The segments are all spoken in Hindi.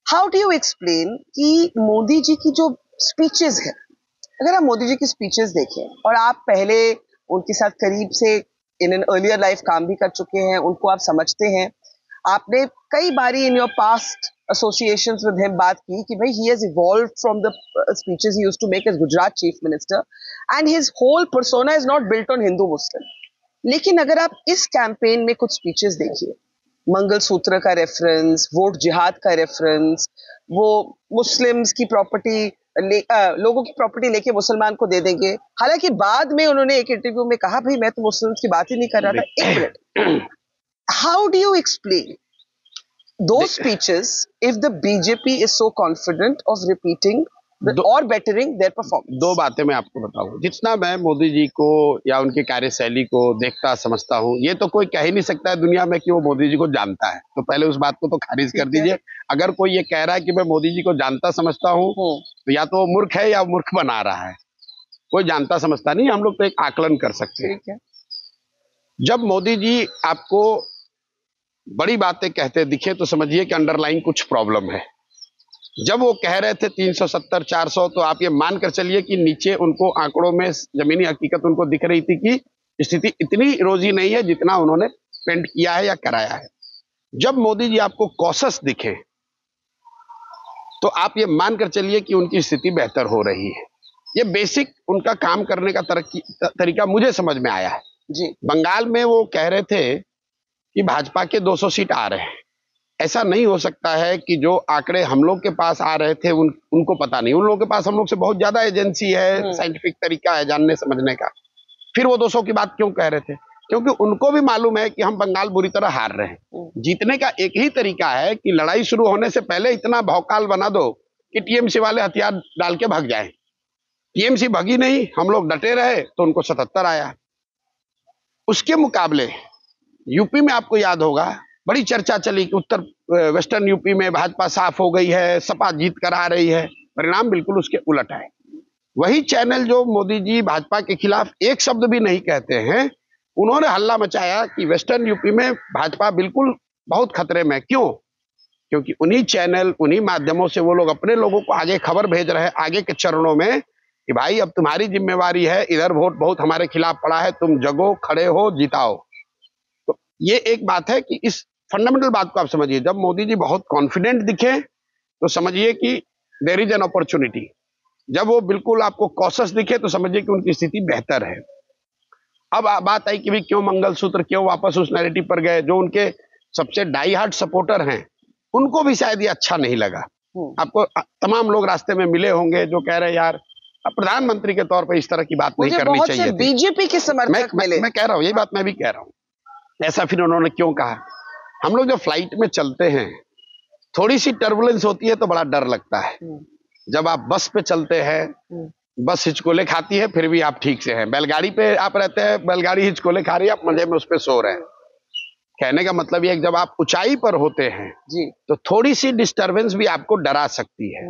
हाउ डू यू एक्सप्लेन कि मोदी जी की जो स्पीचेस है, अगर आप मोदी जी की स्पीचेस देखें और आप पहले उनके साथ करीब से इन एन अर्लियर लाइफ काम भी कर चुके हैं, उनको आप समझते हैं, आपने कई बारी in your past associations with him बात की कि भाई he has evolved from the speeches he used to make as Gujarat chief minister and his whole persona is not built on Hindu Muslim. लेकिन अगर आप इस कैंपेन में कुछ स्पीचेस देखिए, मंगलसूत्र का रेफरेंस, वोट जिहाद का रेफरेंस, वो मुस्लिम्स की प्रॉपर्टी लोगों की प्रॉपर्टी लेके मुसलमान को दे देंगे। हालांकि बाद में उन्होंने एक इंटरव्यू में कहा भाई मैं तो मुस्लिम्स की बात ही नहीं कर रहा था। एक minute, how do you explain those speeches if the BJP is so confident of repeating or bettering their performance? दो बातें मैं आपको बताऊं। जितना मैं मोदी जी को या उनकी कार्यशैली को देखता समझता हूं, ये तो कोई कह ही नहीं सकता है दुनिया में कि वो मोदी जी को जानता है। तो पहले उस बात को तो खारिज कर दीजिए। अगर कोई ये कह रहा है कि मैं मोदी जी को जानता समझता हूं, तो या तो वो मूर्ख है या मूर्ख बना रहा है। कोई जानता समझता नहीं, हम लोग तो एक आकलन कर सकते हैं। जब मोदी जी आपको बड़ी बातें कहते दिखे तो समझिए कि अंडरलाइन कुछ प्रॉब्लम है। जब वो कह रहे थे 370 400, तो आप ये मानकर चलिए कि नीचे उनको आंकड़ों में जमीनी हकीकत उनको दिख रही थी कि स्थिति इतनी रोजी नहीं है जितना उन्होंने पेंट किया है या कराया है। जब मोदी जी आपको कॉशस दिखे तो आप ये मानकर चलिए कि उनकी स्थिति बेहतर हो रही है। ये बेसिक उनका काम करने का तरीका मुझे समझ में आया है जी। बंगाल में वो कह रहे थे कि भाजपा के 200 सीट आ रहे हैं। ऐसा नहीं हो सकता है कि जो आंकड़े हम लोग के पास आ रहे थे उनको पता नहीं। उन लोगों के पास हम लोग से बहुत ज्यादा एजेंसी है, साइंटिफिक तरीका है जानने समझने का। फिर वो 200 की बात क्यों कह रहे थे? क्योंकि उनको भी मालूम है कि हम बंगाल बुरी तरह हार रहे हैं। जीतने का एक ही तरीका है कि लड़ाई शुरू होने से पहले इतना भौकाल बना दो कि टीएमसी वाले हथियार डाल के भाग जाए। टीएमसी भगी नहीं, हम लोग डटे रहे तो उनको 77 आया। उसके मुकाबले यूपी में आपको याद होगा बड़ी चर्चा चली कि उत्तर वेस्टर्न यूपी में भाजपा साफ हो गई है, सपा जीत कर आ रही है। परिणाम बिल्कुल उसके उलट है। वही चैनल जो मोदी जी भाजपा के खिलाफ एक शब्द भी नहीं कहते हैं, उन्होंने हल्ला मचाया कि वेस्टर्न यूपी में भाजपा बिल्कुल बहुत खतरे में। क्यों? क्योंकि उन्हीं चैनल उन्हीं माध्यमों से वो लोग अपने लोगों को आगे खबर भेज रहे हैं आगे के चरणों में कि भाई अब तुम्हारी जिम्मेवारी है, इधर वोट बहुत हमारे खिलाफ पड़ा है, तुम जगो, खड़े हो, जिताओ। तो ये एक बात है कि इस फंडामेंटल बात को आप समझिए। जब मोदी जी बहुत कॉन्फिडेंट दिखे तो समझिए कि देयर इज एन अपॉर्चुनिटी। जब वो बिल्कुल आपको कॉशस दिखे तो समझिए कि उनकी स्थिति बेहतर है। अब बात आई कि भाई क्यों मंगलसूत्र, क्यों वापस उस नैरेटिव पर गए। जो उनके सबसे डाई हार्ड सपोर्टर हैं उनको भी शायद ये अच्छा नहीं लगा। आपको तमाम लोग रास्ते में मिले होंगे जो कह रहे यार प्रधानमंत्री के तौर पर इस तरह की बात नहीं करनी चाहिए। बीजेपी के समर्थक मिले। मैं कह रहा हूं, यही बात मैं भी कह रहा हूं। ऐसा फिर उन्होंने क्यों कहा? हम लोग जब फ्लाइट में चलते हैं थोड़ी सी टर्बुलेंस होती है तो बड़ा डर लगता है। जब आप बस पे चलते हैं, बस हिचकोले खाती है फिर भी आप ठीक से हैं। बैलगाड़ी पे आप रहते हैं, बैलगाड़ी हिचकोले खा रही है, आप मजे में उस पे सो रहे हैं। कहने का मतलब ये है कि जब आप ऊंचाई पर होते हैं जी, तो थोड़ी सी डिस्टर्बेंस भी आपको डरा सकती है।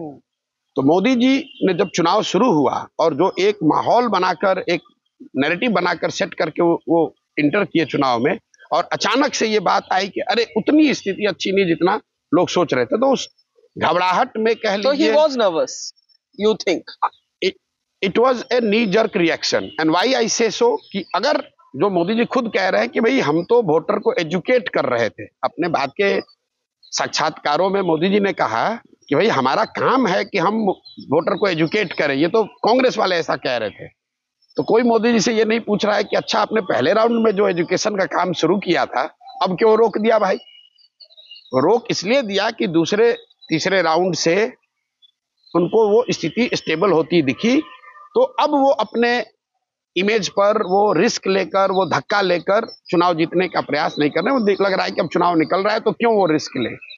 तो मोदी जी ने जब चुनाव शुरू हुआ और जो एक माहौल बनाकर, एक नैरेटिव बनाकर सेट करके वो इंटर किए चुनाव में, और अचानक से ये बात आई कि अरे उतनी स्थिति अच्छी नहीं जितना लोग सोच रहे थे, तो उस घबराहट में कह लीजिए, he was nervous, you think? It was a knee jerk reaction and why I say so कि अगर जो मोदी जी खुद कह रहे हैं कि भाई हम तो वोटर को एजुकेट कर रहे थे। अपने बात के साक्षात्कारों में मोदी जी ने कहा कि भाई हमारा काम है कि हम वोटर को एजुकेट करें। ये तो कांग्रेस वाले ऐसा कह रहे थे। तो कोई मोदी जी से ये नहीं पूछ रहा है कि अच्छा आपने पहले राउंड में जो एजुकेशन का काम शुरू किया था अब क्यों रोक दिया? भाई रोक इसलिए दिया कि दूसरे तीसरे राउंड से उनको वो स्थिति स्टेबल होती दिखी, तो अब वो अपने इमेज पर वो रिस्क लेकर, वो धक्का लेकर चुनाव जीतने का प्रयास नहीं कर रहे। वो लग रहा है कि अब चुनाव निकल रहा है तो क्यों वो रिस्क ले।